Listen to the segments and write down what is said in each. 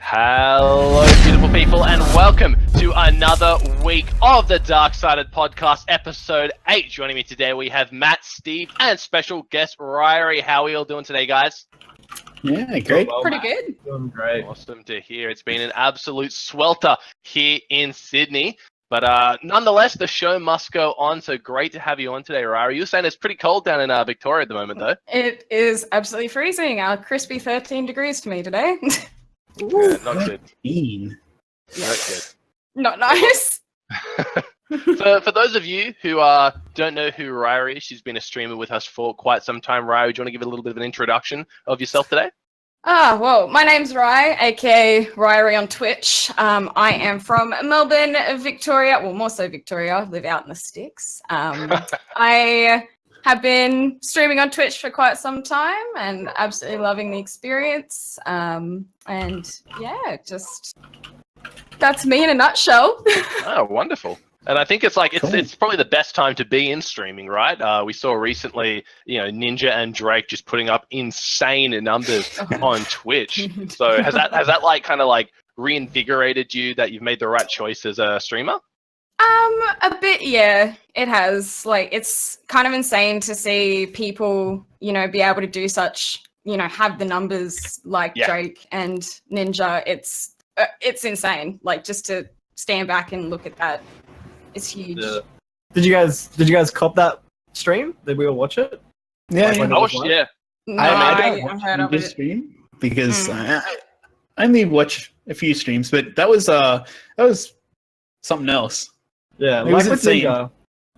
Hello, beautiful people, and welcome to another week of the Dark-Sided Podcast, episode 8. Joining me today, we have Matt, Steve, and special guest Rhyaree. How are we all doing today, guys? Yeah, great. Well, pretty good. Doing great. Awesome to hear. It's been an absolute swelter here in Sydney. But nonetheless, the show must go on, so great to have you on today, Rhyaree. You were saying it's pretty cold down in Victoria at the moment, though. It is absolutely freezing. A crispy 13 degrees to me today. Yeah, not good. Bean. Not good. Not nice. For those of you who don't know who Rhyaree is, she's been a streamer with us for quite some time. Rhyaree, do you want to give a little bit of an introduction of yourself today? Well, my name's Rye, aka Rhyaree on Twitch. I am from Melbourne, Victoria. Well, more so Victoria. I live out in the sticks. I have been streaming on Twitch for quite some time and absolutely loving the experience. And yeah, just that's me in a nutshell. Oh, wonderful. And I think it's probably the best time to be in streaming, right? We saw recently, Ninja and Drake just putting up insane numbers on Twitch. So has that kind of reinvigorated you that you've made the right choice as a streamer? A bit, yeah, it has. It's kind of insane to see people, be able to do such, have the numbers like Drake and Ninja. It's insane. Just to stand back and look at that. It's huge. Yeah. Did you guys cop that stream? Did we all watch it? Yeah, Yeah. No, I I've heard of this it. stream because I only watch a few streams, but that was something else. Yeah, It was with insane. Ninja,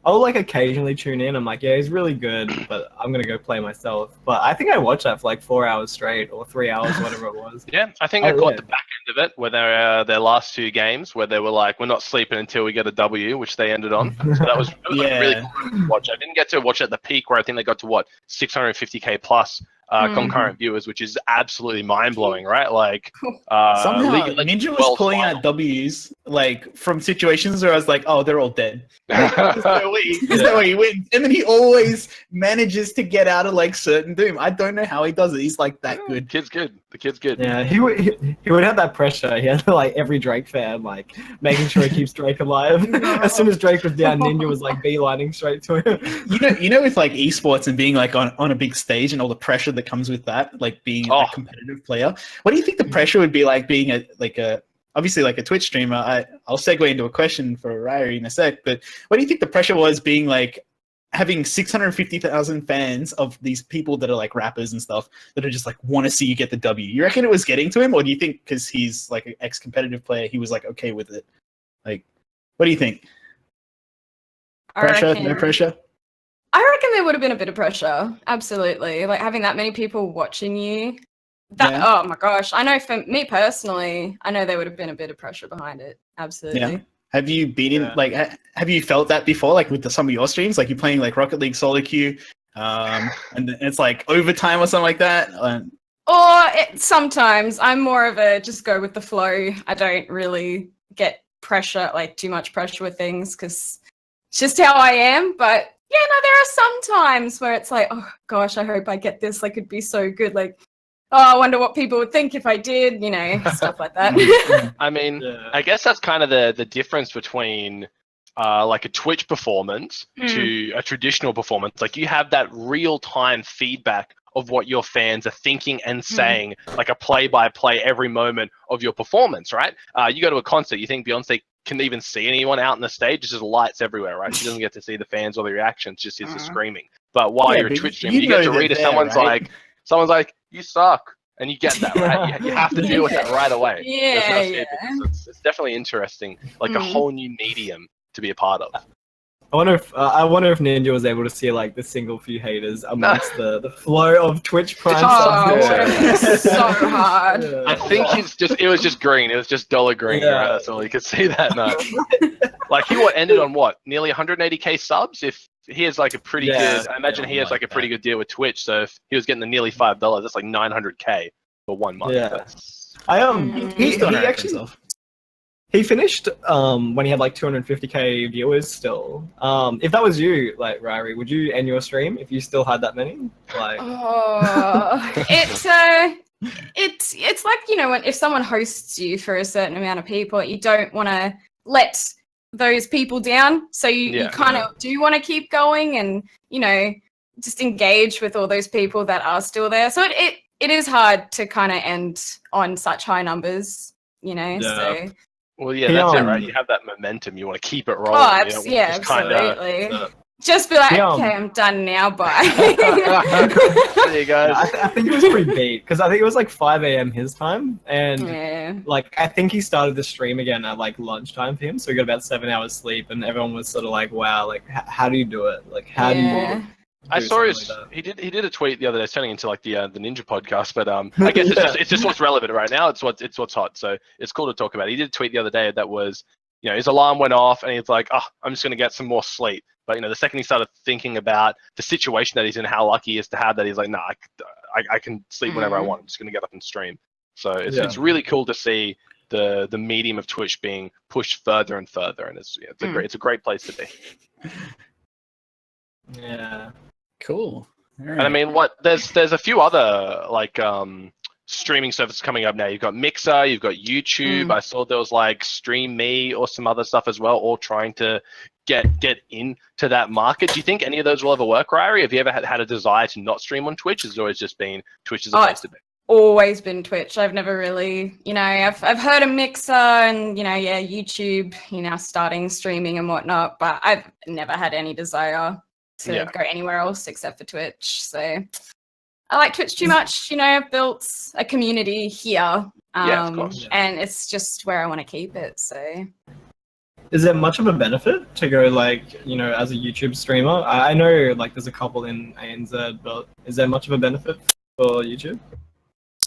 I'll occasionally tune in. I'm like, yeah, he's really good, but I'm gonna go play myself. But I think I watched that for 4 hours straight or 3 hours, whatever it was. Yeah, I think I caught the back end of it, where their last two games, where they were like, we're not sleeping until we get a W, which they ended on. So that was really cool to watch. I didn't get to watch at the peak, where I think they got to, 650k plus concurrent viewers, which is absolutely mind-blowing, right? Somehow League of Ninja was World pulling Final. out W's from situations where I was like, oh, they're all dead. There's no way he wins. And then he always manages to get out of certain doom. I don't know how he does it. He's that good. The kid's good. Yeah, he would have that pressure. He had every Drake fan making sure he keeps Drake alive. As soon as Drake was down, Ninja was beelining straight to him. You know, with esports and being on a big stage and all the pressure that comes with that, being a competitive player. What do you think the pressure would be being obviously a Twitch streamer? I'll segue into a question for Rhyaree in a sec, but what do you think the pressure was being having 650,000 fans of these people that are rappers and stuff that are just want to see you get the W? You reckon it was getting to him, or do you think because he's an ex-competitive player, he was okay with it? What do you think? Pressure? No pressure? I reckon there would have been a bit of pressure. Absolutely. Having that many people watching you. Oh my gosh. I know for me personally, I know there would have been a bit of pressure behind it. Absolutely. Yeah. Have you been in have you felt that before with some of your streams? You're playing Rocket League solo queue and it's overtime or something like that? Sometimes I'm more of a just go with the flow. I don't really get pressure, too much pressure with things, because it's just how I am. But yeah, no, there are some times where it's oh gosh, I hope I get this. It'd be so good. I wonder what people would think if I did, stuff like that. I mean, I guess that's kind of the difference between a Twitch performance to a traditional performance. You have that real-time feedback of what your fans are thinking and saying, a play-by-play every moment of your performance, right? You go to a concert, you think Beyonce can even see anyone out on the stage? It's just lights everywhere, right? She doesn't get to see the fans or the reactions, just hears the screaming. But while you're a Twitch streamer, you get to read if someone's right? You suck, and you get that, right? You have to deal with that right away. Yeah. It's definitely interesting, a whole new medium to be a part of. I wonder if Ninja was able to see the single few haters amongst the flow of Twitch Prime. So hard. I think it was just green. It was just dollar green. Yeah. Right? That's all you could see that night. He ended on nearly 180k subs. If he has a pretty good, I imagine he has a pretty good deal with Twitch. So if he was getting the nearly $5, that's 900k for 1 month. Yeah. He finished when he had 250k viewers still. If that was you, Rhyaree, would you end your stream if you still had that many? It's like, when if someone hosts you for a certain amount of people, you don't want to let those people down. So you kind of do want to keep going and, just engage with all those people that are still there. So it is hard to kind of end on such high numbers, so. Well, yeah, that's it, right? You have that momentum. You want to keep it rolling. Oh, absolutely. Just be like, okay, I'm done now, bye. There you go. I think it was pretty beat, because I think it was like 5 a.m. his time, and I think he started the stream again at like lunchtime for him, so he got about 7 hours sleep, and everyone was sort of like, wow, like, how do you do it? Like, how do you I saw he did a tweet the other day, turning into like the Ninja podcast, but I guess it's just what's relevant right now. It's what's hot, so it's cool to talk about. He did a tweet the other day that was, his alarm went off, and he's like, I'm just gonna get some more sleep. But the second he started thinking about the situation that he's in, how lucky he is to have that, he's like, nah, I can sleep whenever I want. I'm just gonna get up and stream. So it's really cool to see the medium of Twitch being pushed further and further, and it's a great place to be. Yeah. Cool. Right. And I mean, there's a few other like streaming services coming up now. You've got Mixer, you've got YouTube. I saw there was like Stream Me or some other stuff as well, all trying to get into that market. Do you think any of those will ever work, Rhyaree? Have you ever had a desire to not stream on Twitch? Has it always just been Twitch as a place to be? Always been Twitch. I've never really, I've heard of Mixer and, YouTube, starting streaming and whatnot, but I've never had any desire to go anywhere else except for Twitch. So I like Twitch too much. I've built a community here, of course. And it's just where I want to keep it. So, is there much of a benefit to go like, as a YouTube streamer? I know like there's a couple in ANZ, but is there much of a benefit for YouTube?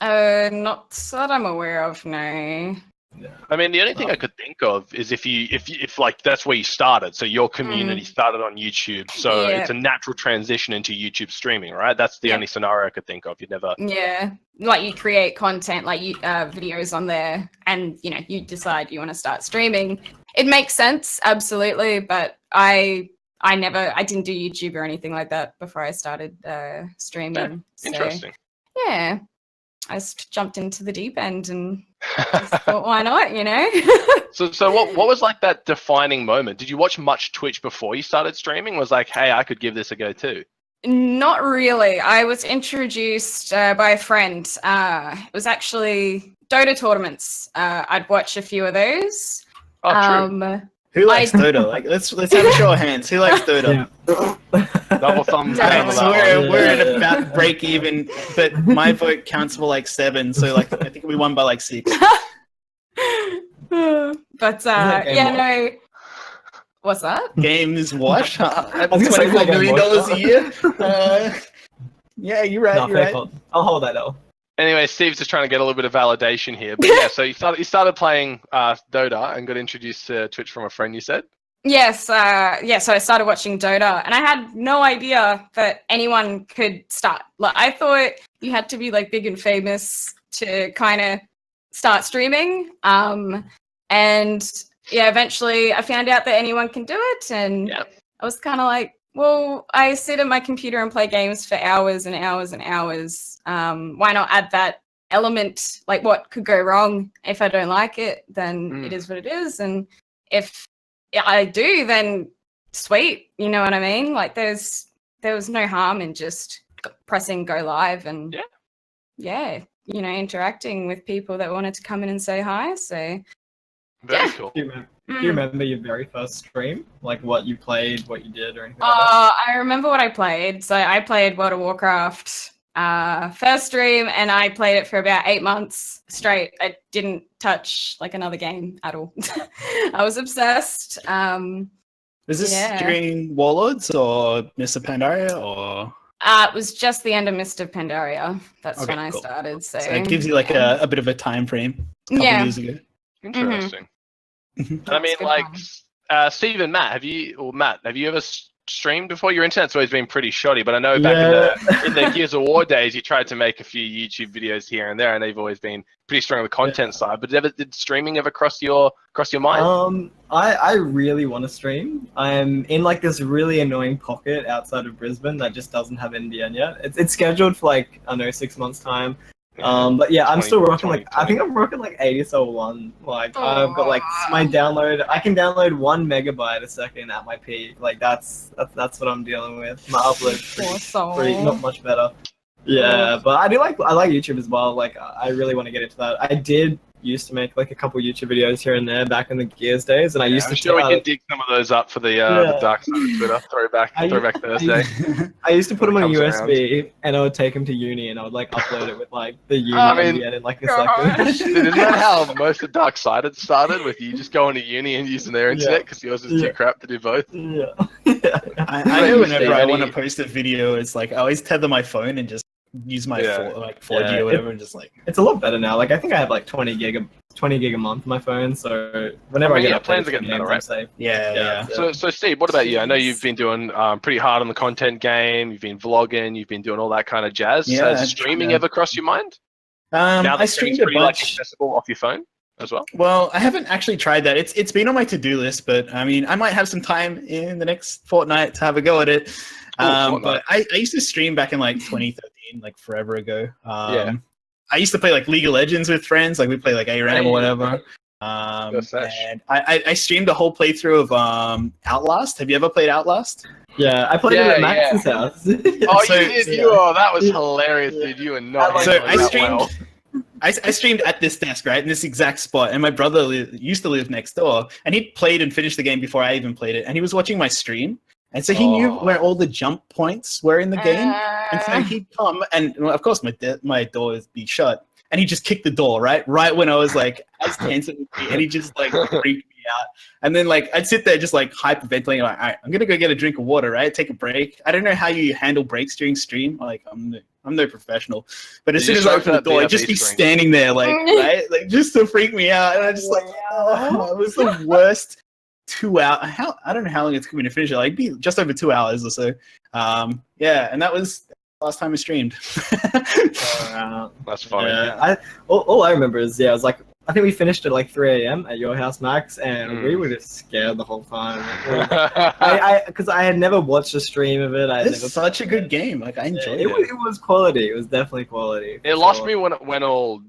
Not that I'm aware of, no. Yeah. I mean, the only thing I could think of is if like that's where you started, so your community started on YouTube, so it's a natural transition into YouTube streaming, right? That's the only scenario I could think of. You'd never. Yeah, like you create content, like videos on there, and you decide you want to start streaming. It makes sense, absolutely, but I didn't do YouTube or anything like that before I started streaming. Interesting. So, yeah. I just jumped into the deep end and just thought, why not, So what was like that defining moment? Did you watch much Twitch before you started streaming? Was like, hey, I could give this a go too? Not really. I was introduced by a friend. It was actually Dota tournaments. I'd watch a few of those. Oh, true. Who likes Dota? Like, let's have a show of hands. Who likes Dota? Double thumbs down. So we're at about break even, but my vote counts for like 7. So like I think we won by like 6. But no. What's that? Games watch. $24 million a year. Yeah, you're right. You're right. I'll hold that L. Anyway, Steve's just trying to get a little bit of validation here. But yeah, so you started playing Dota and got introduced to Twitch from a friend, you said? Yes, so I started watching Dota, and I had no idea that anyone could start. Like, I thought you had to be like big and famous to kind of start streaming. And eventually I found out that anyone can do it, and I was kind of like, well, I sit at my computer and play games for hours and hours and hours. Why not add that element? Like, what could go wrong? If I don't like it, then it is what it is. And if I do, then sweet. You know what I mean? Like, there was no harm in just pressing go live and interacting with people that wanted to come in and say hi. So very cool. Do you remember your very first stream? Like what you played, what you did, or anything like that? I remember what I played. So I played World of Warcraft first stream, and I played it for about 8 months straight. I didn't touch like another game at all. I was obsessed. Was this during Warlords or Mr. Pandaria or? It was just the end of Mr. Pandaria. That's when I started. So it gives you like a bit of a time frame. A couple years ago. Interesting. And I mean, like, Steve and Matt, have you ever streamed before? Your internet's always been pretty shoddy, but I know back in the Gears of War days, you tried to make a few YouTube videos here and there, and they've always been pretty strong on the content side. But did streaming ever cross your mind? I really want to stream. I'm in like this really annoying pocket outside of Brisbane that just doesn't have NBN yet. It's scheduled for like, I don't know, 6 months time. But yeah, I'm still rocking 20, I think I'm rocking 80-1. Like I've got my download. I can download 1 megabyte a second at my peak. Like that's what I'm dealing with. My upload's pretty not much better. Yeah, but I like YouTube as well. Like I really want to get into that. I did used to make a couple YouTube videos here and there back in the Gears days, and I used to. I'm sure we can dig some of those up for the dark side of Twitter. Throwback Thursday. I used to put them on a USB, and I would take them to uni, and I would upload it with the uni again in a second. Isn't that how most of Dark Sided started? With you just going to uni and using their internet because yours was too crap to do both. Yeah. I know whenever I want to post a video, it's I always tether my phone and just use my 4G or whatever, and just it's a lot better now. I think I have 20 gig a month on my phone, so whenever I get plans are getting better, right? Safe. Yeah. So Steve, what about you? I know you've been doing pretty hard on the content game. You've been vlogging. You've been doing all that kind of jazz. Yeah, Has streaming ever crossed your mind? Now that I streamed a bunch. Accessible off your phone as well. Well, I haven't actually tried that. It's been on my to-do list, but I mean, I might have some time in the next fortnight to have a go at it. But I used to stream back in 2013, forever ago. I used to play League of Legends with friends. We play ARAM or whatever. And I streamed a whole playthrough of Outlast. Have you ever played Outlast? Yeah, I played it at Max's house. You did? That was hilarious, dude. You were not. So I streamed at this desk, right, in this exact spot, and my brother used to live next door, and he played and finished the game before I even played it, and he was watching my stream, and so he knew where all the jump points were in the game, and so he'd come, and of course my door would be shut, and he just kicked the door, right when I was as tense as it would be, and he just freaked me out. And then I'd sit there just hyperventilating, all right, I'm gonna go get a drink of water, right? Take a break. I don't know how you handle breaks during stream. I'm no professional. But as soon as I open the door, I'd just be standing there right? Just to freak me out. And I just it was the worst 2 hours. I don't know how long it's going to finish. It'd be just over 2 hours or so. And that was the last time I streamed. That's funny. Yeah. All I remember is it was I think we finished at 3 a.m. at your house, Max, and we were just scared the whole time. Because I had never watched a stream of it. It's such a good game. I enjoyed it. It was quality. It was definitely quality. It lost me when it went all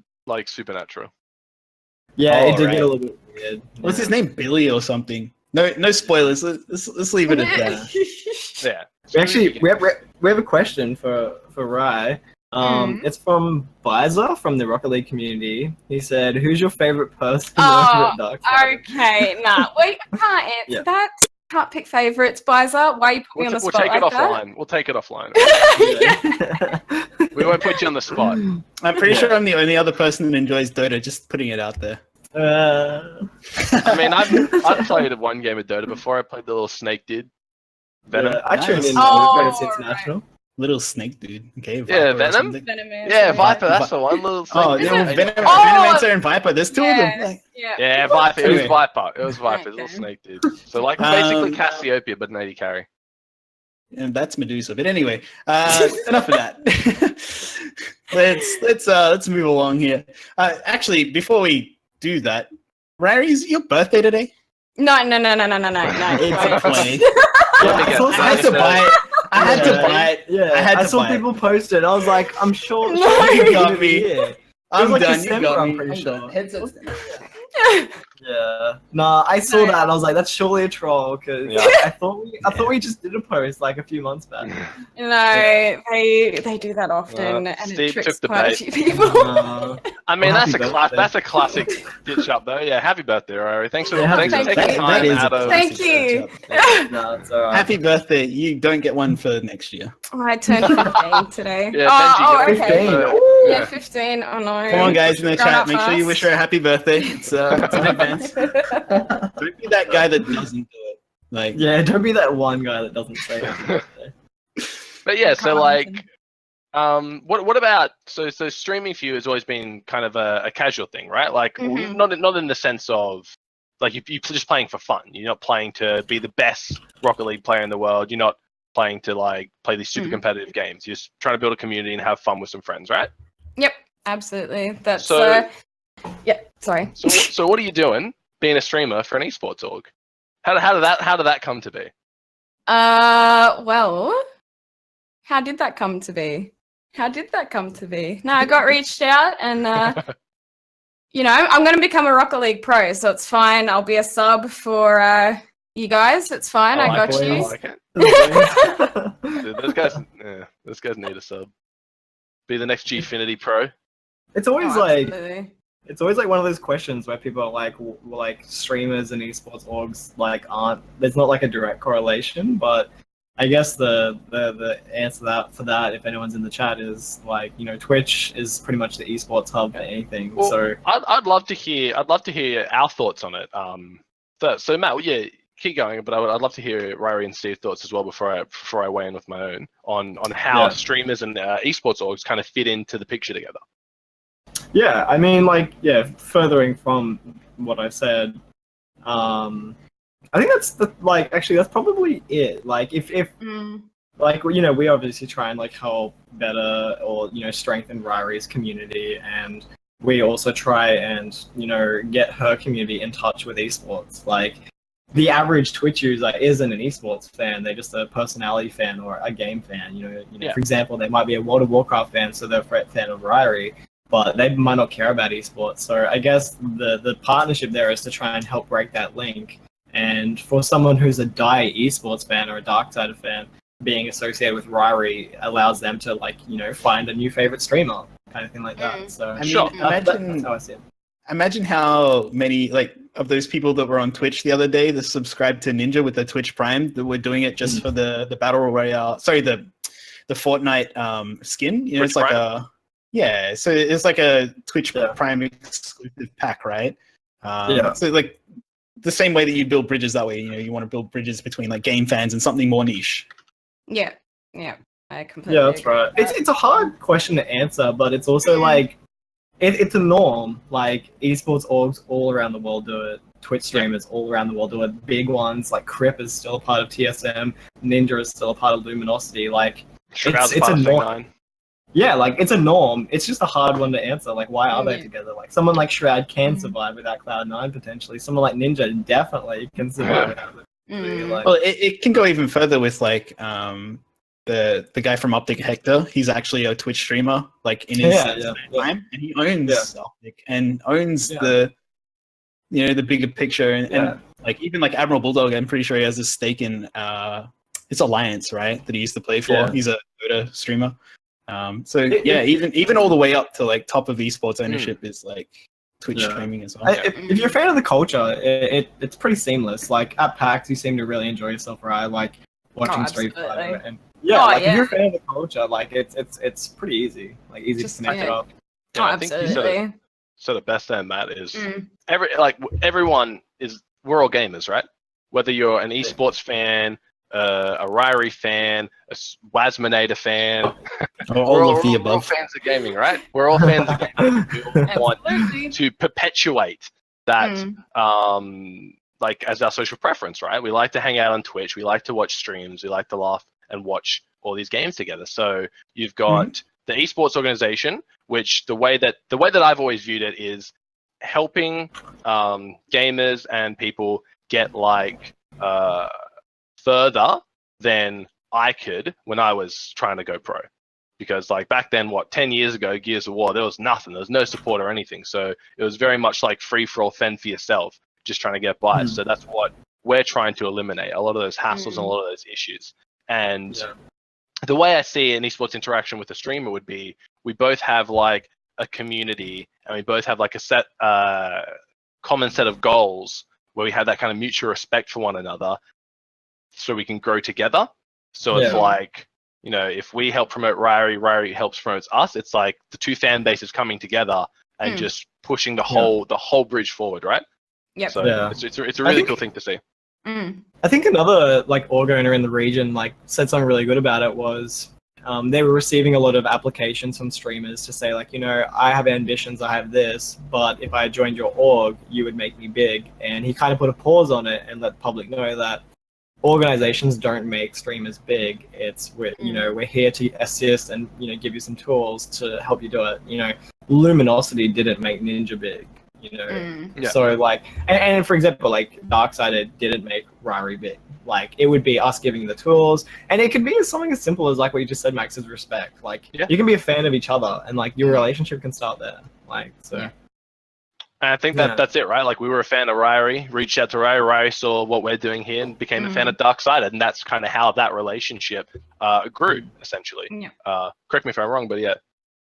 supernatural. Yeah, it did get a little bit weird. What's his name? Billy or something? No spoilers. Let's leave it at that. Yeah. We have a question for Rye. It's from Bizer from the Rocket League community. He said, "Who's your favorite person?" Okay, wait, I can't answer that. Can't pick favorites, Bizer. Why are you putting me on the spot? We'll take it offline. We'll take it offline. We won't put you on the spot. I'm pretty sure I'm the only other person that enjoys Dota. Just putting it out there. I mean, I've played one game of Dota before. I played the little snake dude. Venom. I tuned in when it's international. Little snake dude. Okay. Viper Venom? Viper, that's the one. Little snake Venomancer and Viper. There's two of them. Viper. It was Viper. It was Viper. Little snake dude. So basically Cassiopeia, but an 80 carry. And that's Medusa. But anyway, enough of that. Let's move along here. Actually, before we do that, Rhyaree, is your birthday today? No. It's funny. I had to buy it. Yeah, I saw people post it. I was like, I'm sure. You got me. I'm done. December, you got me. I'm pretty sure. Headsets. Yeah. Nah, I saw that and I was like, that's surely a troll because I thought we just did a post a few months back. No, they do that often and Steve it tricks took the quite bait. a few people. I mean, that's a classic ditch up though. Yeah, happy birthday, Rhyaree. Thanks for taking time out of. Thank you. No, it's all right. Happy birthday. You don't get one for next year. I turned 15 today. Yeah, Benji, okay. 15. Yeah, 15. Oh no. Come on, guys, in the chat. Make sure you wish her a happy birthday. It's in advance. Don't be that guy that doesn't do it. Don't be that one guy that doesn't say it. But yeah, so what about so streaming for you has always been kind of a casual thing, right? Not in the sense of you're just playing for fun. You're not playing to be the best Rocket League player in the world. You're not playing to play these super competitive games. You're just trying to build a community and have fun with some friends, right? Yep, absolutely. That's so. Sorry. So what are you doing being a streamer for an esports org? How did that come to be? Well, how did that come to be? How did that come to be? No, I got reached out and, I'm going to become a Rocket League pro, so it's fine. I'll be a sub for you guys. It's fine. I got you. Dude, those guys need a sub. Be the next Gfinity pro. It's always it's always like one of those questions where people are like streamers and esports orgs there's not like a direct correlation, but I guess the answer for that, if anyone's in the chat, is Twitch is pretty much the esports hub for anything. Well, so I'd love to hear our thoughts on it. So Matt, yeah, keep going, but I'd love to hear Rhyaree and Steve's thoughts as well before I weigh in with my own on how streamers and esports orgs kind of fit into the picture together. Yeah, I mean, furthering from what I said, I think that's that's probably it. We obviously try and help better or strengthen Rhyree's community, and we also try and get her community in touch with esports. The average Twitch user isn't an esports fan; they're just a personality fan or a game fan. For example, they might be a World of Warcraft fan, so they're a fan of Rhyaree, but they might not care about esports. So I guess the partnership there is to try and help break that link. And for someone who's a die esports fan or a Darksiders fan, being associated with Rhyaree allows them to find a new favorite streamer, kind of thing like that. So I mean, that's how I see it. Imagine how many of those people that were on Twitch the other day that subscribed to Ninja with the Twitch Prime that were doing it just for the Battle Royale. Sorry, the Fortnite skin. Twitch It's like Prime? so it's like a Twitch Prime exclusive pack, right? So the same way that you build bridges that way, you want to build bridges between game fans and something more niche. Yeah, I completely that's agree right. with that. It's a hard question to answer, but it's also it's a norm. Esports orgs all around the world do it. Twitch streamers all around the world do it. Big ones like Crip is still a part of TSM. Ninja is still a part of Luminosity. It's a norm. Yeah, it's a norm. It's just a hard one to answer. Why are they together? Someone like Shroud can survive without Cloud9 potentially. Someone like Ninja definitely can survive without it. Well, it can go even further with the guy from Optic Hector. He's actually a Twitch streamer, in his time, and he owns Optic and owns the bigger picture, and even Admiral Bulldog. I'm pretty sure he has a stake in it's Alliance, right? That he used to play for. He's a Dota streamer. Even all the way up to top of esports ownership is Twitch streaming as well. If you're a fan of the culture, it's pretty seamless. At PAX, you seem to really enjoy yourself, right? Watching Street Fighter. And if you're a fan of the culture, it's pretty easy. Easy to connect it up. Yeah, I think you said it best there, Matt, is everyone we're all gamers, right? Whether you're an esports fan, a Rhyaree fan, a Wasminator fan. All of the above. We're all fans of gaming, right? We're all fans of gaming. We all want to perpetuate that, as our social preference, right? We like to hang out on Twitch. We like to watch streams. We like to laugh and watch all these games together. So you've got the esports organization, which the way that I've always viewed it is helping gamers and people get further than I could when I was trying to go pro. Because back then, 10 years ago, Gears of War, there was nothing. There was no support or anything. So it was very much free for all, fend for yourself, just trying to get by. So that's what we're trying to eliminate, a lot of those hassles and a lot of those issues. And the way I see an esports interaction with a streamer would be, we both have a community, and we both have a set common set of goals where we have that kind of mutual respect for one another, so we can grow together. So it's if we help promote Rhyaree, Rhyaree helps promote us. It's the two fan bases coming together and just pushing the whole bridge forward, right? Yep. So it's a really cool thing to see. I think another org owner in the region said something really good about it was they were receiving a lot of applications from streamers to say I have ambitions, I have this, but if I joined your org, you would make me big. And he kind of put a pause on it and let the public know that organizations don't make streamers big. We're here to assist and give you some tools to help you do it. Luminosity didn't make Ninja big. So and for example, Darksiders didn't make Rhyaree big. Like, it would be us giving the tools, and it could be something as simple as like what you just said, Max, is respect. Like, you can be a fan of each other, and like your relationship can start there. Like, so. Yeah. And I think that's it, right? Like, we were a fan of Rhyaree, reached out to Rhyaree, Rhyaree saw what we're doing here and became a fan of Darksided, and that's kind of how that relationship grew, essentially. Yeah. Correct me if I'm wrong, but yeah.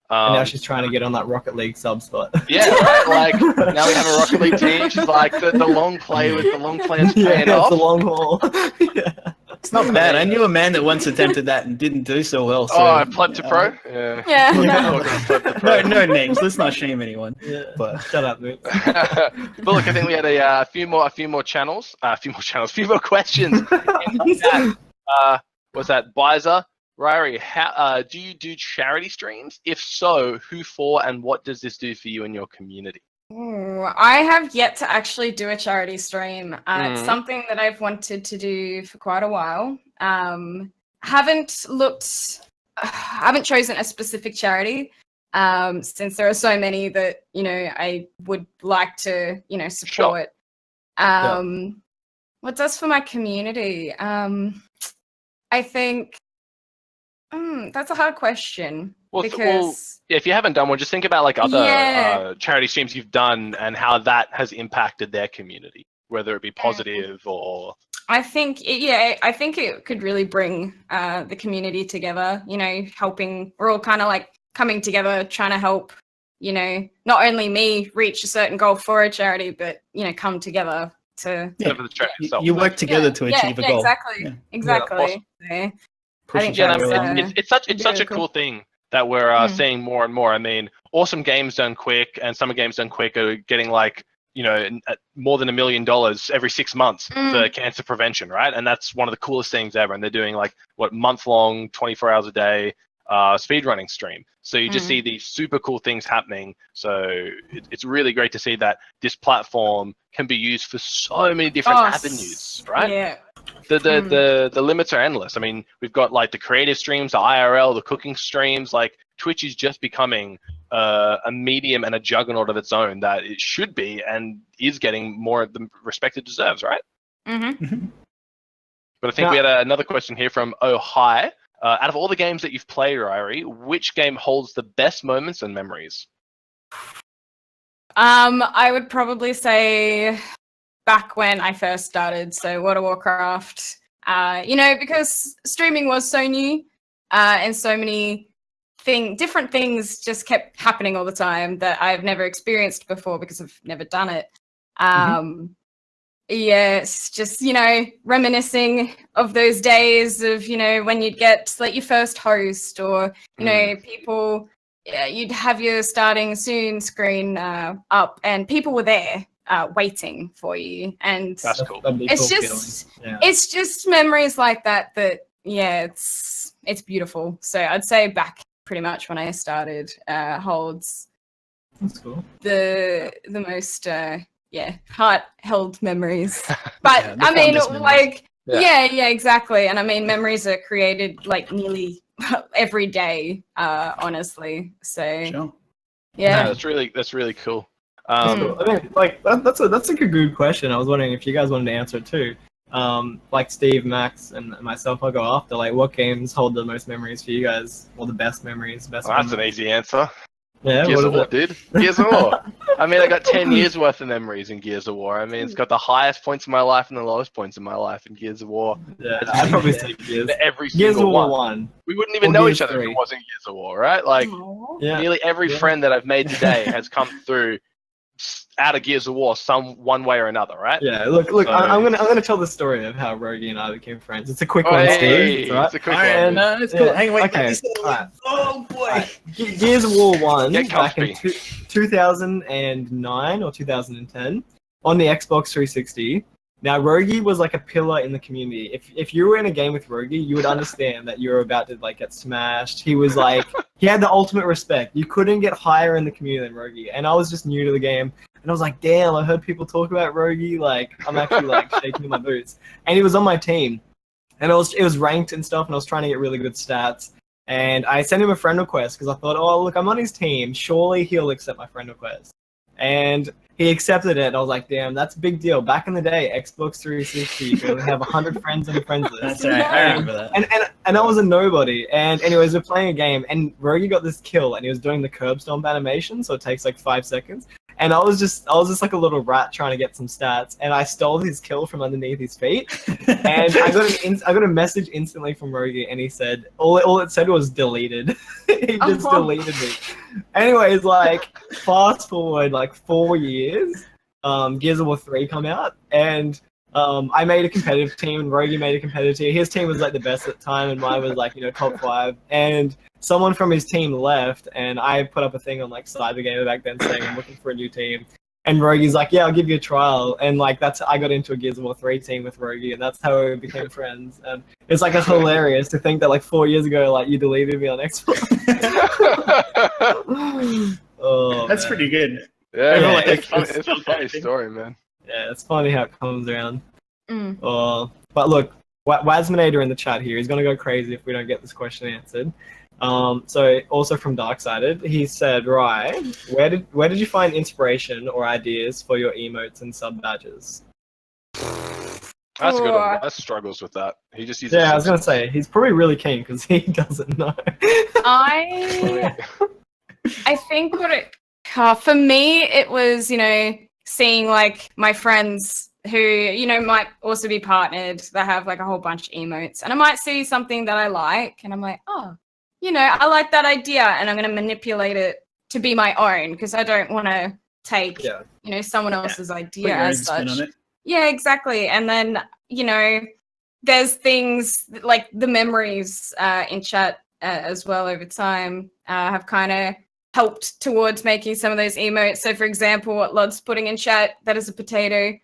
And now she's trying to get on that Rocket League sub spot. Yeah, right? Like, now we have a Rocket League team. She's like, the long play with the long plans paying off. It's a long haul. Yeah. It's not bad. I knew a man that once attempted that and didn't do so well. So, I pleb to pro? Yeah. No names. Let's not shame anyone. Yeah. But shut up, dude. But look, I think we had a few more questions. Was that Bizer? Rhyaree, how do you do charity streams? If so, who for, and what does this do for you and your community? Ooh, I have yet to actually do a charity stream. It's something that I've wanted to do for quite a while. Haven't chosen a specific charity since there are so many that I would like to support. Sure. What does for my community? I think. That's a hard question. Because if you haven't done one, just think about like other charity streams you've done and how that has impacted their community, whether it be positive or. I think it could really bring the community together. Helping. We're all kind of like coming together, trying to help. Not only me reach a certain goal for a charity, but come together to. For the charity itself. You work together to achieve a goal. Exactly. Yeah, awesome. It's such a cool thing that we're seeing more and more. I mean, awesome games done quick and summer games done quick are getting like more than $1 million every 6 months for cancer prevention, right? And that's one of the coolest things ever. And they're doing like month-long, 24 hours a day speedrunning stream. So you just see these super cool things happening. So it's really great to see that this platform can be used for so many different avenues, right? Yeah. The limits are endless. I mean, we've got like the creative streams, the IRL, the cooking streams. Like, Twitch is just becoming a medium and a juggernaut of its own that it should be and is getting more of the respect it deserves, right? But I think we had another question here from Oh Hi. Out of all the games that you've played, Rhyaree, which game holds the best moments and memories? I would probably say back when I first started, so World of Warcraft. Because streaming was so new, and so many different things just kept happening all the time that I've never experienced before because I've never done it. It's just, reminiscing of those days of, when you'd get like your first host or, people, you'd have your starting soon screen up and people were there waiting for you. And that's cool. It's just memories like that, it's beautiful. So I'd say back pretty much when I started holds that's cool. the most heart-held memories. But I mean, like, exactly. And I mean, memories are created like nearly every day, honestly. So, sure. Yeah, that's really cool. I mean, like that's a good question. I was wondering if you guys wanted to answer it too. Like Steve, Max, and myself, I'll go after. Like, what games hold the most memories for you guys, or the best memories? That's an easy answer. Yeah, Gears of War, dude. Gears of War. I mean, I got 10 years worth of memories in Gears of War. I mean, it's got the highest points in my life and the lowest points in my life in Gears of War. Yeah, I'd probably say Gears. Every Gears single of War one. We wouldn't even know each other if it wasn't Gears of War, right? Like, nearly every friend that I've made today has come through out of Gears of War one way or another, right? Yeah, look, so, I'm gonna tell the story of how Rogie and I became friends. It's a quick one, Steve. It's a quick one. No, it's cool. Hang on, wait. Okay. Right. Oh boy. Gears of War 1 back in 2009 or 2010 on the Xbox 360. Now, Rogie was like a pillar in the community. If you were in a game with Rogie, you would understand that you were about to like get smashed. He was like, he had the ultimate respect. You couldn't get higher in the community than Rogie. And I was just new to the game. And I was like, damn, I heard people talk about Rogie. Like, I'm actually like shaking in my boots. And he was on my team. And it was ranked and stuff. And I was trying to get really good stats. And I sent him a friend request because I thought, oh, look, I'm on his team. Surely he'll accept my friend request. And he accepted it. And I was like, damn, that's a big deal. Back in the day, Xbox 360, you could have 100 friends on your friends list. That's right. I remember that. And I was a nobody. And anyways, we're playing a game, and Rogi got this kill, and he was doing the curb stomp animation, so it takes like 5 seconds. And I was just like a little rat trying to get some stats, and I stole his kill from underneath his feet. And I got a message instantly from Rogi, and he said all it said was deleted. He just deleted me. Anyways, like fast forward like 4 years, Gears of War 3 come out, and I made a competitive team, and Rogi made a competitive team. His team was like the best at the time, and mine was like top 5. And someone from his team left, and I put up a thing on like Cybergamer back then saying I'm looking for a new team. And Rogi's like, yeah, I'll give you a trial. And like I got into a Gears of War 3 team with Rogi, and that's how we became friends. And it's like it's hilarious to think that like 4 years ago, like you deleted me on Xbox. Oh, that's man. pretty good. Yeah, it's a funny story, man. Yeah, it's funny how it comes around. But look, Wasminator in the chat here, he's gonna go crazy if we don't get this question answered. So also from Darksided, he said, Rye, where did you find inspiration or ideas for your emotes and sub badges? That's a good one. Wes struggles with that. He just uses. Yeah, I was gonna say he's probably really keen because he doesn't know. I think for me it was seeing like my friends who might also be partnered that have like a whole bunch of emotes, and I might see something that I like, and I'm like, oh. I like that idea, and I'm going to manipulate it to be my own because I don't want to take, someone else's idea as such. Yeah, exactly. And then, there's things like the memories in chat as well over time have kind of helped towards making some of those emotes. So, for example, what Lod's putting in chat, that is a potato,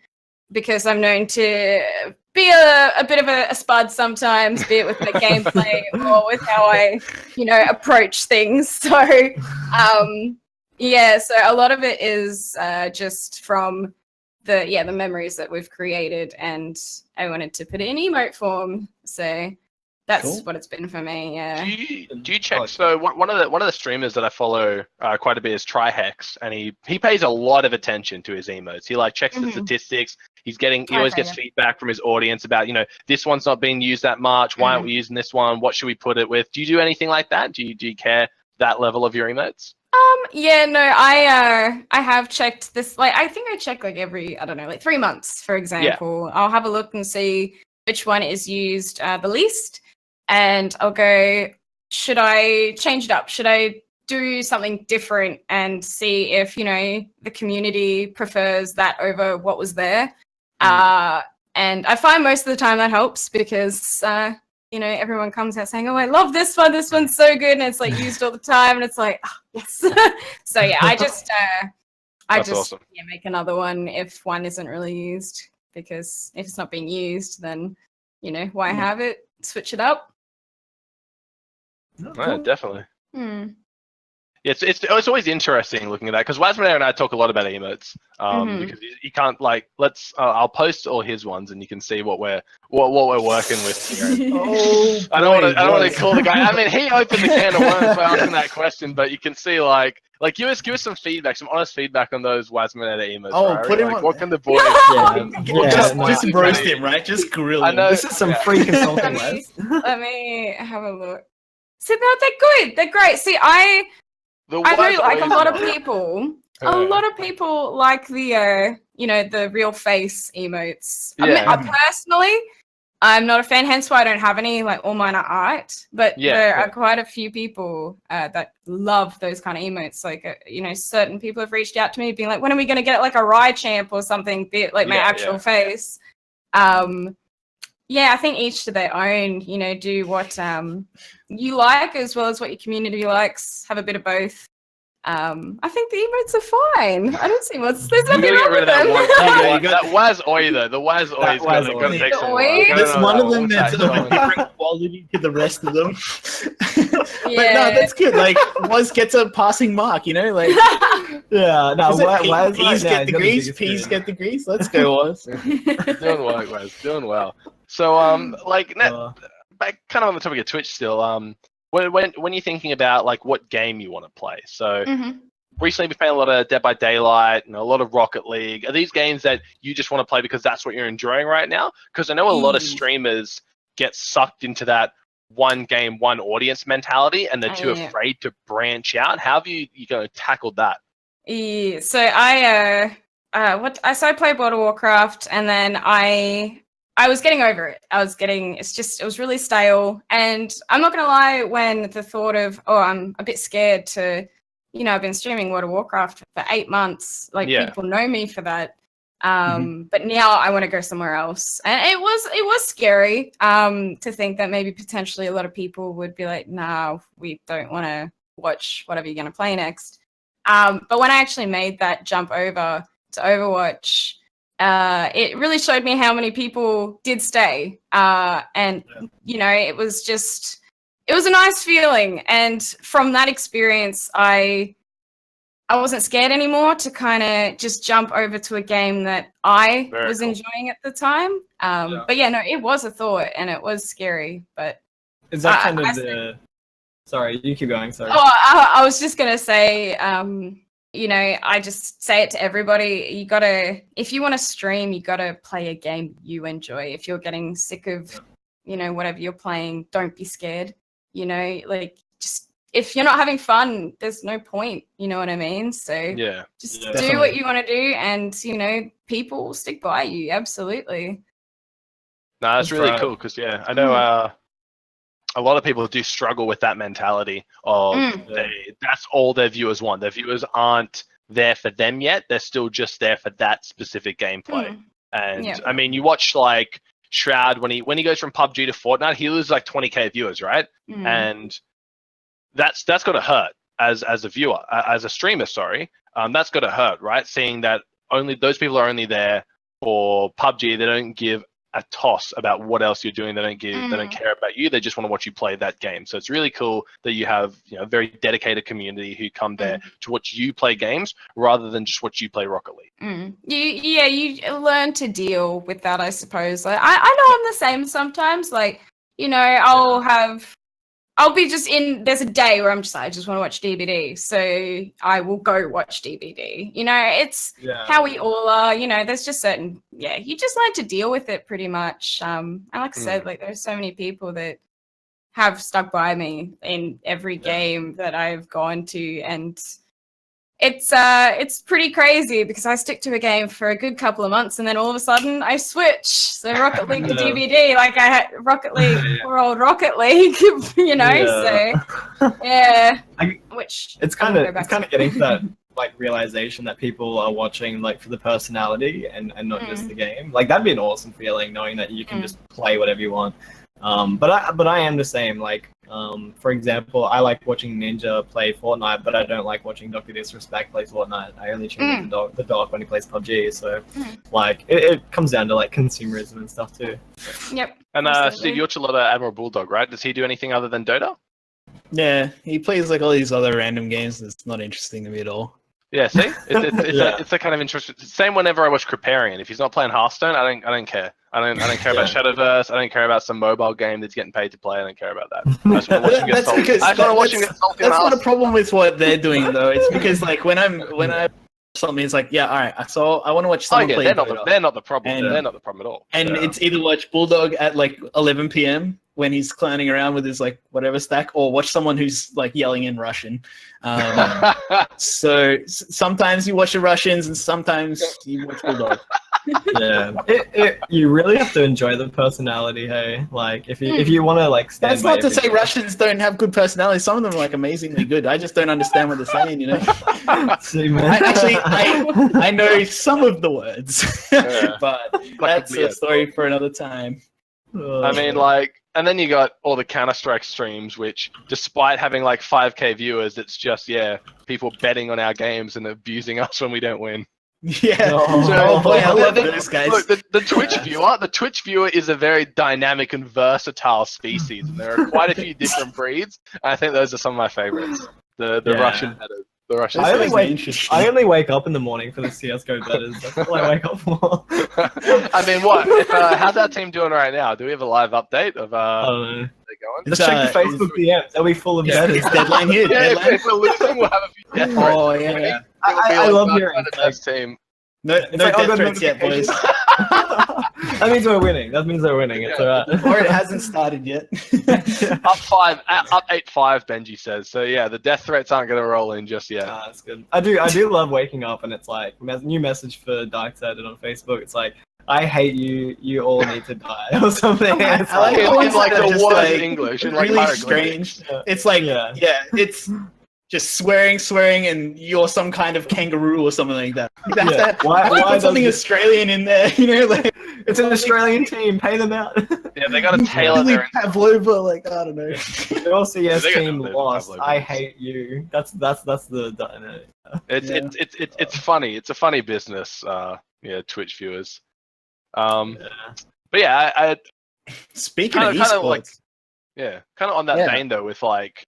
because I'm known to be a bit of a spud sometimes, be it with the gameplay or with how I, approach things. So, so a lot of it is just from the memories that we've created, and I wanted to put it in emote form. So that's what it's been for me. Yeah. Do you check? So one of the streamers that I follow quite a bit is Trihex, and he pays a lot of attention to his emotes. He like checks the statistics. He always gets feedback from his audience about this one's not being used that much. Why aren't we using this one? What should we put it with? Do you do anything like that? Do you care that level of your emotes? I have checked this. Like I think I check like every 3 months, for example. I'll have a look and see which one is used the least. And I'll go, should I change it up? Should I do something different and see if, the community prefers that over what was there? And I find most of the time that helps because, everyone comes out saying, oh, I love this one. This one's so good. And it's like used all the time. And it's like, oh, yes. So, yeah, I just awesome. Make another one if one isn't really used, because if it's not being used, then, why have it? Switch it up. Right, definitely. It's always interesting looking at that because Wasminator and I talk a lot about emotes because you can't like I'll post all his ones and you can see what we're working with here. I don't want to call the guy. I mean, he opened the can of worms by asking that question, but you can see like give us some feedback, some honest feedback on those Wasminator emotes. Oh, right? put him like, on. What can the boys? Just roast him, right? Just grill him. I know, this is some free consulting. Let me have a look. See, they're good. They're great. See, I know like a lot of people. A lot of people like the the real face emotes. Yeah. I personally, I'm not a fan. Hence why I don't have any. Like all mine are art. But there are quite a few people that love those kind of emotes. Like certain people have reached out to me, being like, "When are we going to get like a Rhyaree champ or something? Be it like my actual face." I think each to their own. Do what you like as well as what your community likes. Have a bit of both. I think the emotes are fine. I don't see there's nothing wrong with them. That was oi though. The was oi is going to take some work. There's one of them that's of a different quality to the rest of them. But no, that's good. Like Was gets a passing mark, like yeah. No, Peas get the grease. Peas get the grease. Let's go, Was. Doing well, guys. Doing well. So back kind of on the topic of Twitch still. When you're thinking about like what game you want to play, so recently been playing a lot of Dead by Daylight and a lot of Rocket League. Are these games that you just want to play because that's what you're enjoying right now? Because I know a lot of streamers get sucked into that one game, one audience mentality, and they're too afraid to branch out. How have you going to tackle that? Yeah, so I played World of Warcraft, and then I was getting over it. It was really stale. And I'm not going to lie, when the thought of, I'm a bit scared to, I've been streaming World of Warcraft for 8 months. People know me for that. But now I want to go somewhere else. And it was scary to think that maybe potentially a lot of people would be like, no, we don't want to watch whatever you're going to play next. But when I actually made that jump over to Overwatch, it really showed me how many people did stay. It was a nice feeling. And from that experience, I wasn't scared anymore to kind of just jump over to a game that I was enjoying at the time. But it was a thought, and it was scary. But is that kind of the... Sorry, you keep going. Sorry. Oh, I was just going to say, I just say it to everybody. If you want to stream, you got to play a game you enjoy. If you're getting sick of, whatever you're playing, don't be scared. Just if you're not having fun, there's no point. You know what I mean? So do what you want to do, and, people will stick by you. Absolutely. No, that's really cool because, I know a lot of people do struggle with that mentality of that's all their viewers want. Their viewers aren't there for them yet. They're still just there for that specific gameplay. And I mean, you watch like Shroud when he goes from PUBG to Fortnite, he loses like 20k viewers, right? And that's got to hurt as a viewer, as a streamer. Sorry, that's got to hurt, right? Seeing that only those people are only there for PUBG. They don't give a toss about what else you're doing. They don't care about you. They just want to watch you play that game. So it's really cool that you have a very dedicated community who come there to watch you play games rather than just watch you play Rocket League. You learn to deal with that, I suppose. Like, I know I'm the same sometimes. I'll be just in, there's a day where I'm just like, I just want to watch DBD. So I will go watch DBD. It's how we all are, there's just certain, you just learn to deal with it pretty much. And like I said, there's so many people that have stuck by me in every game that I've gone to. And it's pretty crazy because I stick to a game for a good couple of months and then all of a sudden I switch. So Rocket League to DVD, like I had Rocket League, poor old Rocket League, so which it's kind of getting to that realization that people are watching for the personality and not just the game. That'd be an awesome feeling, knowing that you can just play whatever you want. But I am the same. For example, I like watching Ninja play Fortnite, but I don't like watching Dr. Disrespect play Fortnite. I only tune the dog when he plays PUBG. So, it comes down to consumerism and stuff too. Yep. And Steve, you watch a lot of Admiral Bulldog, right? Does he do anything other than Dota? Yeah, he plays all these other random games that's not interesting to me at all. Yeah, see, it's a kind of interesting. Same whenever I watch Kriparian. If he's not playing Hearthstone, I don't care. I don't care about Shadowverse. I don't care about some mobile game that's getting paid to play. I don't care about that. I just want to watch him get salty. That's not a problem with what they're doing though. It's because when I something, it's all right. So I want to watch someone play. They're not the problem. They're not the problem at all. And it's either watch Bulldog at 11 p.m. when he's clowning around with his whatever stack, or watch someone who's yelling in Russian. So sometimes you watch the Russians and sometimes you watch Bulldog. You really have to enjoy the personality. Hey, if you want to stand. That's not to say Russians don't have good personality. Some of them are amazingly good. I just don't understand what they're saying. I know some of the words, but that's a story for another time. I mean, and then you got all the Counter-Strike streams, which, despite having 5k viewers, it's just people betting on our games and abusing us when we don't win. Yeah, I love those guys. Look, the Twitch viewer is a very dynamic and versatile species, and there are quite a few different breeds. I think those are some of my favorites. The Russian betters. The Russian. I only wake up in the morning for the CS:GO betters. That's all I wake up for. I mean, what? How's our team doing right now? Do we have a live update of? I don't know. Let's check the Facebook DMs. Are we full of betters? Deadline here. If we're losing, we'll have a few Death threats. Oh yeah. I love hearing the best team. No It's no like, death good threats yet, boys. That means we're winning. That means they're winning. It's alright. Or it hasn't started yet. Up 8-5, Benji says. So yeah, the death threats aren't going to roll in just yet. That's good. I do love waking up and it's like new message for Darksided on Facebook. It's like, I hate you. You all need to die or something. It's I like In the ones like that are the just, worst like, English, in like really hieroglyphics. strange. It's like yeah, it's just swearing, and you're some kind of kangaroo or something like that. Why put something Australian in there? You know, like it's an Australian team. Pay them out. Yeah, they got to tailor their. Pavlova, like I don't know. The all CS They got team no lost. Pavlova. I hate you. That's the. It's funny. It's a funny business. Twitch viewers. But yeah, I Speaking of kind of esports, like kind of on that vein though, with like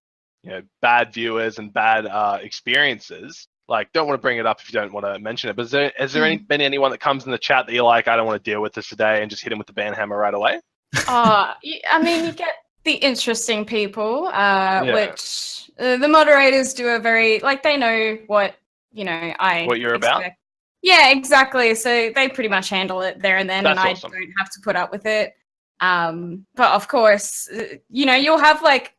bad viewers and bad experiences. Like, don't want to bring it up if you don't want to mention it. But has there been anyone that comes in the chat that you're like, I don't want to deal with this today, and just hit him with the ban hammer right away? I mean, you get the interesting people, which the moderators do a very they know what what you're expect. about. Yeah, exactly. So they pretty much handle it there and then, That's and awesome. I don't have to put up with it. But of course, you'll have like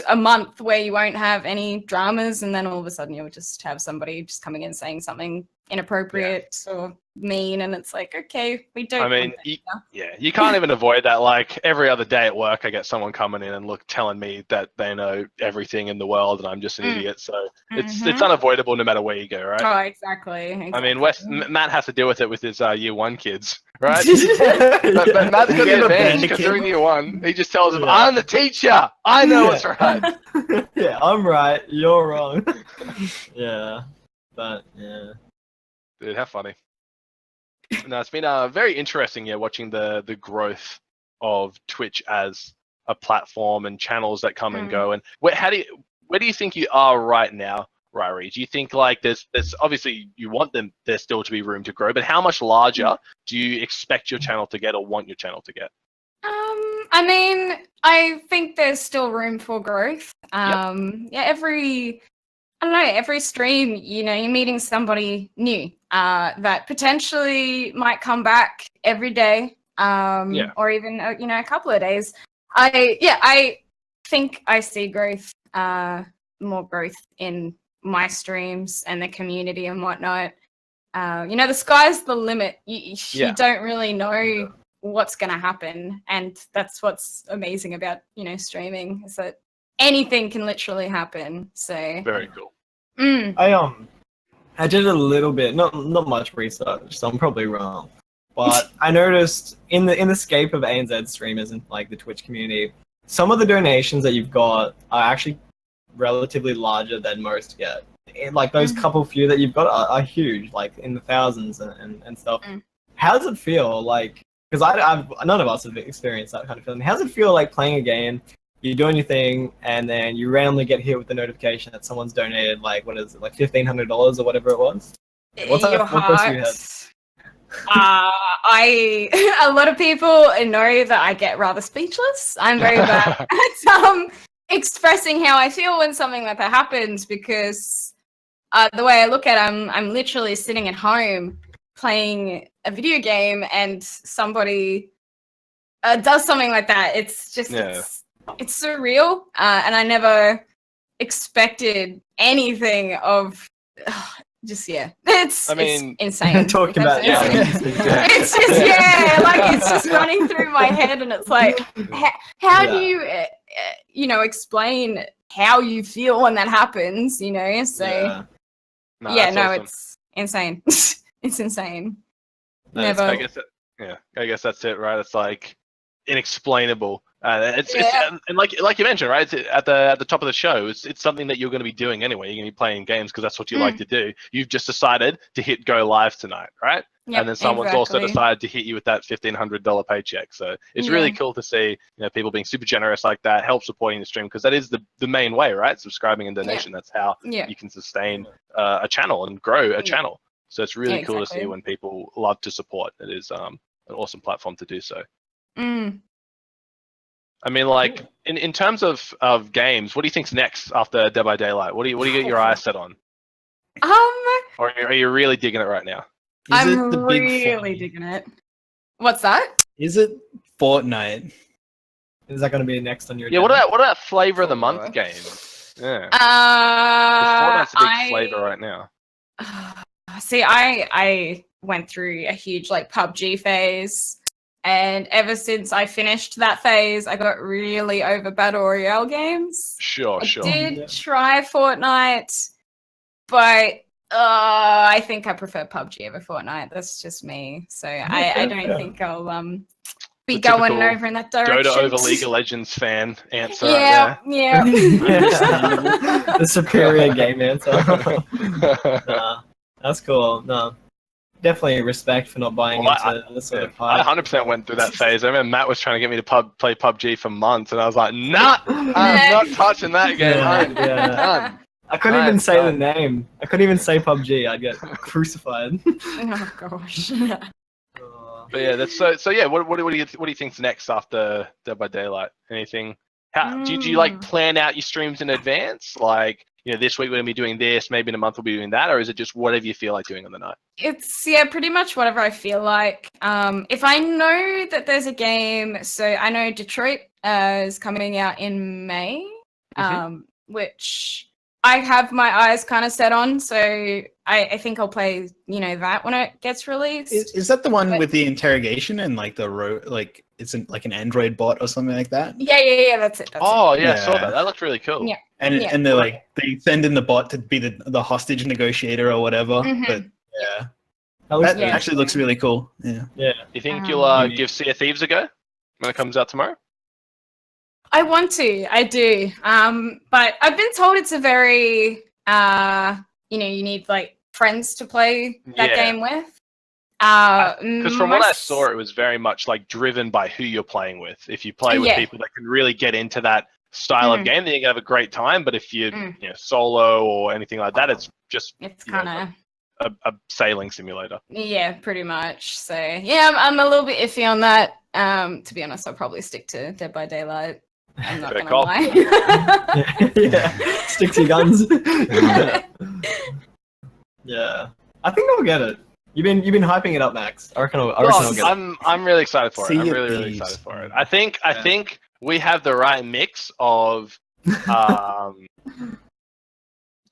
a month where you won't have any dramas, and then all of a sudden you'll just have somebody just coming in saying something inappropriate or mean, and it's like, okay, we don't. I mean, you can't even avoid that. Like every other day at work, I get someone coming in and telling me that they know everything in the world, and I'm just an idiot. So it's unavoidable no matter where you go, right? Oh, exactly. I mean, Matt has to deal with it with his year one kids, right? but Matt's got the advantage because they're in year one. He just tells them, "I'm the teacher. I know what's right." Yeah, I'm right. You're wrong. Yeah, but yeah. Dude, how funny. No, it's been very interesting, watching the growth of Twitch as a platform and channels that come and go. And where do you think you are right now, Rhyaree? Do you think like there's obviously you want there still to be room to grow, but how much larger do you expect your channel to get or want your channel to get? I mean, I think there's still room for growth. Every stream, you're meeting somebody new that potentially might come back every day, or even a couple of days. I think I see growth, more growth in my streams and the community and whatnot. The sky's the limit. You don't really know what's going to happen, and that's what's amazing about streaming, is that anything can literally happen. So very cool. I did a little bit, not much research, so I'm probably wrong. But I noticed in the scape of ANZ streamers and like the Twitch community, some of the donations that you've got are actually relatively larger than most get. Like those couple few that you've got are huge, like in the thousands and stuff. How does it feel like? Because none of us have experienced that kind of feeling. How does it feel like playing a game? You're doing your thing, and then you randomly get hit with the notification that someone's donated, like, what is it, like $1,500 or whatever it was? What's that? What goes through your head? A lot of people know that I get rather speechless. I'm very bad at expressing how I feel when something like that happens, because the way I look at it, I'm literally sitting at home playing a video game, and somebody does something like that. It's just it's surreal, and I never expected anything of. It's insane. Talking about it's just like it's just running through my head, and it's like, how do you explain how you feel when that happens? So awesome. It's insane. It's insane. Never. I guess that's it, right? It's like inexplainable. And like you mentioned, right? It's at the top of the show. It's something that you're going to be doing anyway. You're going to be playing games because that's what you like to do. You've just decided to hit go live tonight, right? Yep, and then someone's also decided to hit you with that $1,500 paycheck. So it's really cool to see people being super generous like that, help supporting the stream, because that is the main way, right? Subscribing and donation. That's how you can sustain a channel and grow a channel. So it's really cool to see when people love to support. It is an awesome platform to do so. I mean, like in terms of games, what do you think's next after Dead by Daylight? What do you get your eyes set on? Or are you really digging it right now? I'm really digging it. What's that? Is it Fortnite? Is that going to be next on your? Yeah. agenda? What about flavor of the month game? Yeah. Fortnite's a big flavor right now. See, I went through a huge like PUBG phase, and ever since I finished that phase, I got really over battle royale games. Sure. I did try Fortnite, but I think I prefer PUBG over Fortnite. That's just me. So I don't think I'll be going over in that direction. Go to over League of Legends fan answer. Yeah. The superior game answer. Nah, that's cool. No, definitely respect for not buying into this sort of hype. I 100% went through that phase. I remember Matt was trying to get me to play PUBG for months, and I was like, nah, I'm not touching that game. I'm done. I couldn't even say the name. I couldn't even say PUBG. I'd get crucified. Oh gosh. But yeah, that's so. Yeah, what do you think's next after Dead by Daylight? Anything? How do you like plan out your streams in advance? Like, this week we're gonna be doing this. Maybe in a month we'll be doing that, or is it just whatever you feel like doing on the night? It's pretty much whatever I feel like. If I know that there's a game, so I know Detroit is coming out in May, which I have my eyes kind of set on, so I think I'll play, that when it gets released. Is that the one with the interrogation and like it's like an Android bot or something like that? Yeah, that's it. I saw that. That looked really cool. Yeah. And they're like, they send in the bot to be the hostage negotiator or whatever. But yeah. That actually looks really cool. Yeah. You think you'll give Sea of Thieves a go when it comes out tomorrow? I want to. I do. But I've been told it's a very, you need like friends to play that game with. Because from what I saw, it was very much like driven by who you're playing with. If you play with people that can really get into that style of game, then you can have a great time. But if you're solo or anything like that, it's kind of a sailing simulator. Yeah, pretty much. So yeah, I'm a little bit iffy on that. To be honest, I'll probably stick to Dead by Daylight. I'm not gonna lie. Stick to your guns. Yeah, I think I'll get it. You've been hyping it up, Max. I reckon I'll get it. I'm really excited for it. I'm really excited for it. I think we have the right mix of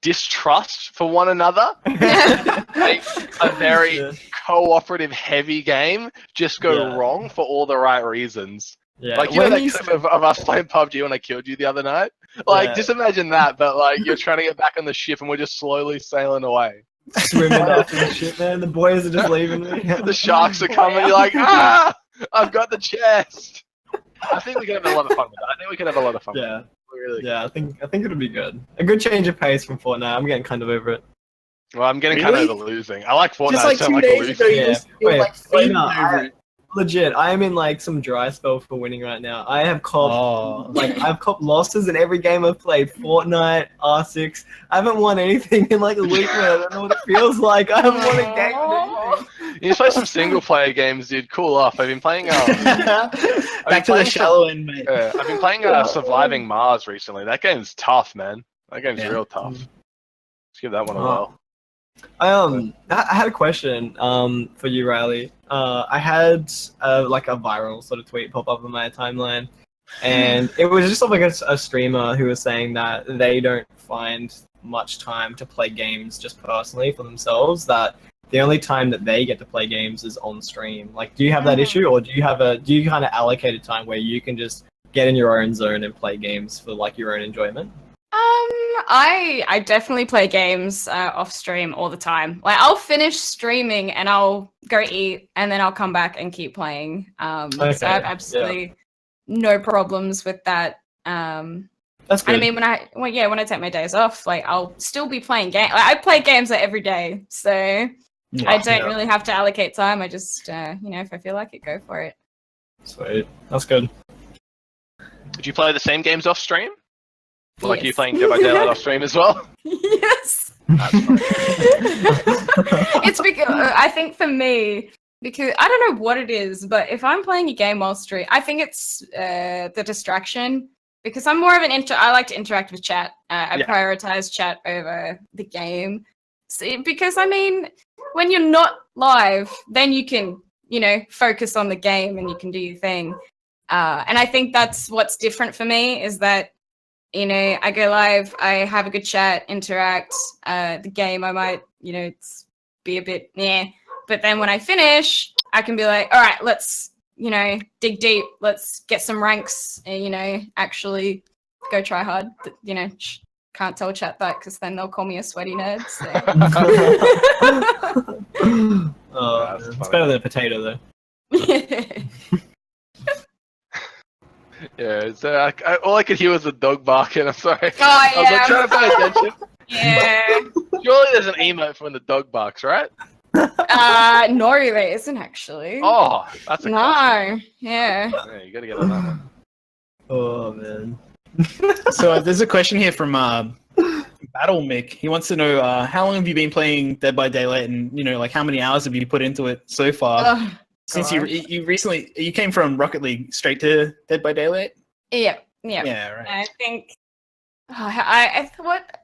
distrust for one another. Make a very cooperative, heavy game just go wrong for all the right reasons. Yeah. Like, that clip of us playing PUBG when I killed you the other night? Like, just imagine that, but like, you're trying to get back on the ship and we're just slowly sailing away. Swimming after the ship, man. The boys are just leaving me. The sharks are coming, you're like, I've got the chest. I think we can have a lot of fun with that. Yeah. Yeah, I think it'll be good. A good change of pace from Fortnite. I'm getting kind of over it. Well, I'm getting kind of over losing. I like Fortnite. Just like 2 days ago, legit, I am in like some dry spell for winning right now. I have copped I've copped losses in every game I've played. Fortnite, R6. I haven't won anything in like a week, man. I don't know what it feels like. I haven't won a game. You just play some single player games, dude. Cool off. I've been playing back to the shallow end, mate. I've been playing Surviving Mars recently. That game's tough, man. That game's real tough. Let's give that one a whirl. I had a question for you, Rhyaree. I had like a viral sort of tweet pop up on my timeline, and it was just like a streamer who was saying that they don't find much time to play games just personally for themselves. That the only time that they get to play games is on stream. Like, do you have that issue, or do you kind of allocate a time where you can just get in your own zone and play games for like your own enjoyment? I definitely play games off stream all the time. Like, I'll finish streaming and I'll go eat and then I'll come back and keep playing. So I have absolutely no problems with that. That's good. I mean, when I take my days off, like, I'll still be playing games. Like, I play games like every day, so I don't really have to allocate time. I just, if I feel like it, go for it. Sweet, that's good. Did you play the same games off stream? Like, you playing Dead by Daylight off stream as well? Yes. It's because I think for me, because I don't know what it is, but if I'm playing a game while stream, I think it's the distraction. Because I'm more of I like to interact with chat. I prioritize chat over the game. because I mean, when you're not live, then you can, focus on the game and you can do your thing. And I think that's what's different for me is that, I go live, I have a good chat, interact. The game, I might, be a bit, but then when I finish, I can be like, all right, let's, dig deep. Let's get some ranks, and, actually go try hard. But, can't tell chat that because then they'll call me a sweaty nerd. So. It's better than a potato, though. Yeah, so all I could hear was the dog barking. I'm sorry. Oh, yeah. I was not trying to pay attention. Yeah. Surely there's an emote for when the dog barks, right? No, there isn't actually. Oh, that's a classic. Yeah. Yeah, you gotta get on that one. Oh, man. So there's a question here from Battle Mick. He wants to know how long have you been playing Dead by Daylight, and like how many hours have you put into it so far? Since you recently came from Rocket League straight to Dead by Daylight. Yeah. Yeah, right. I think I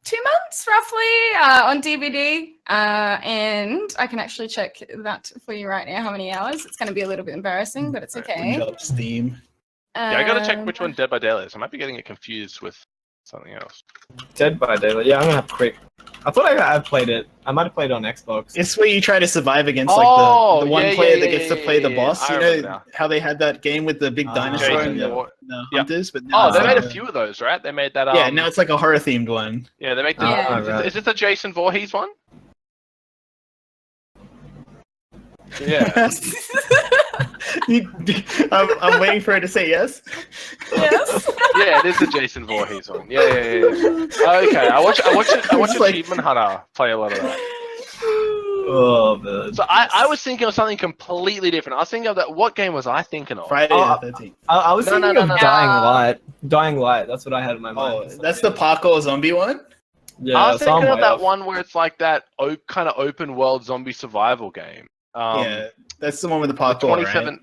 2 months roughly on DVD, and I can actually check that for you right now. How many hours? It's going to be a little bit embarrassing, but it's okay. Up Steam. Yeah, I gotta check which one Dead by Daylight is. I might be getting it confused with something else. Dead by Daylight. Yeah, I'm gonna have to quick. I thought I played it. I might have played it on Xbox. It's where you try to survive against the one player that gets to play the boss. You know how they had that game with the big dinosaur and the hunters, but now they made a few of those, right? They made that. Yeah, now it's like a horror themed one. Yeah, they make. Yeah. Is this a Jason Voorhees one? Yeah. I'm waiting for her to say yes. Yes. Yeah, it is the Jason Voorhees one. Yeah. Okay, I watch Achievement Hunter play a lot of that. Oh man. So I was thinking of something completely different. I was thinking of that. What game was I thinking of? Friday the 13th. I was thinking of Dying Light. Dying Light. That's what I had in my mind. Oh, that's the parkour zombie one. Yeah, I was thinking of that one where it's like that kind of open world zombie survival game. Yeah, that's the one with the parkour. 27. Right?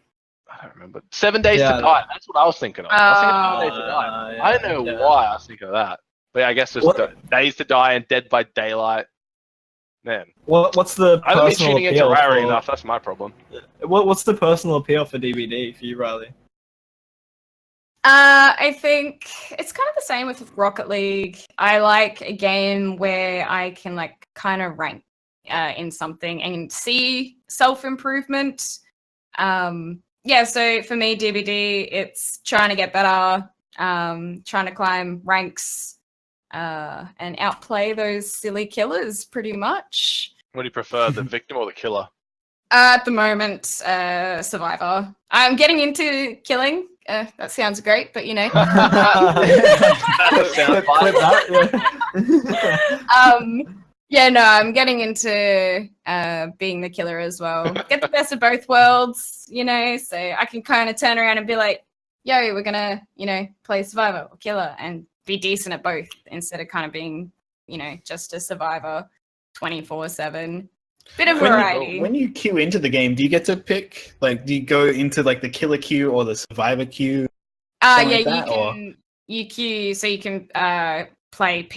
I don't remember. 7 Days to Die. That's what I was thinking of. I was thinking of 7 Days to Die. I don't know why I was thinking of that. But yeah, I guess it's Days to Die and Dead by Daylight. Man. What's the I haven't been personal tuning into appeal Rhyaree for... enough. That's my problem. What's the personal appeal for DVD for you, Riley? I think it's kind of the same with Rocket League. I like a game where I can like kind of rank in something and see self-improvement. So for me, DVD, it's trying to get better, trying to climb ranks, and outplay those silly killers pretty much. What do you prefer, the victim or the killer? At the moment, Survivor. I'm getting into killing. That sounds great, but That sounds I'm getting into being the killer as well. Get the best of both worlds, so I can kind of turn around and be like, yo, we're gonna, play Survivor or Killer and be decent at both instead of kind of being, just a Survivor 24/7. Bit of variety. When you queue into the game, do you get to pick, like, do you go into like the killer queue or the survivor queue? You queue, so you can play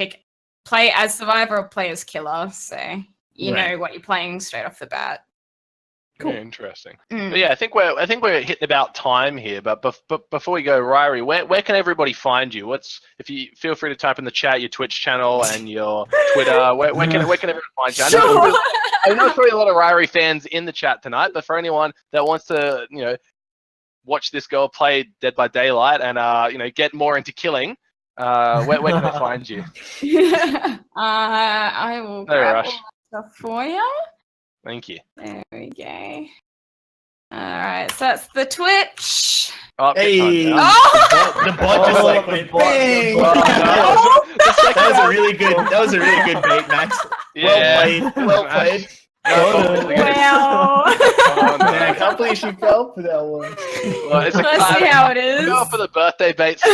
as survivor or play as killer, so you know what you're playing straight off the bat. Cool. Yeah, interesting. But yeah, I think we're hitting about time here. But before we go, Rhyaree, where can everybody find you? If you feel free to type in the chat your Twitch channel and your Twitter. Where can everyone find you? I know there's probably a lot of Rhyaree fans in the chat tonight, but for anyone that wants to watch this girl play Dead by Daylight and get more into killing, where can they find you? I will grab all that stuff for you. Thank you. There we go. All right, so that's the Twitch. Oh, hey! The bot just went bang! That was a really good bait, Max. Yeah. Well played. Wow. Man, I can't believe she fell for that one. Well, Let's see how it is. Go for the birthday bait, Steve.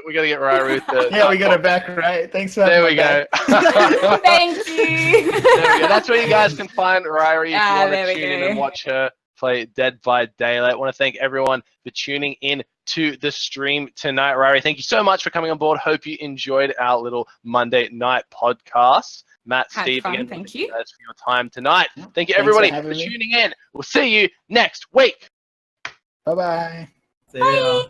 We gotta get Rhyaree. Yeah, we got her back, right? Thanks for having me. There we go. Thank you. There we go. That's where you guys can find Rhyaree if you want to tune in and watch her play Dead by Daylight. I want to thank everyone for tuning in to the stream tonight. Rhyaree, thank you so much for coming on board. Hope you enjoyed our little Monday night podcast. Matt, Steve, again, thank you guys for your time tonight. Thank you, Thanks everybody, for tuning in. We'll see you next week. Bye-bye. See ya.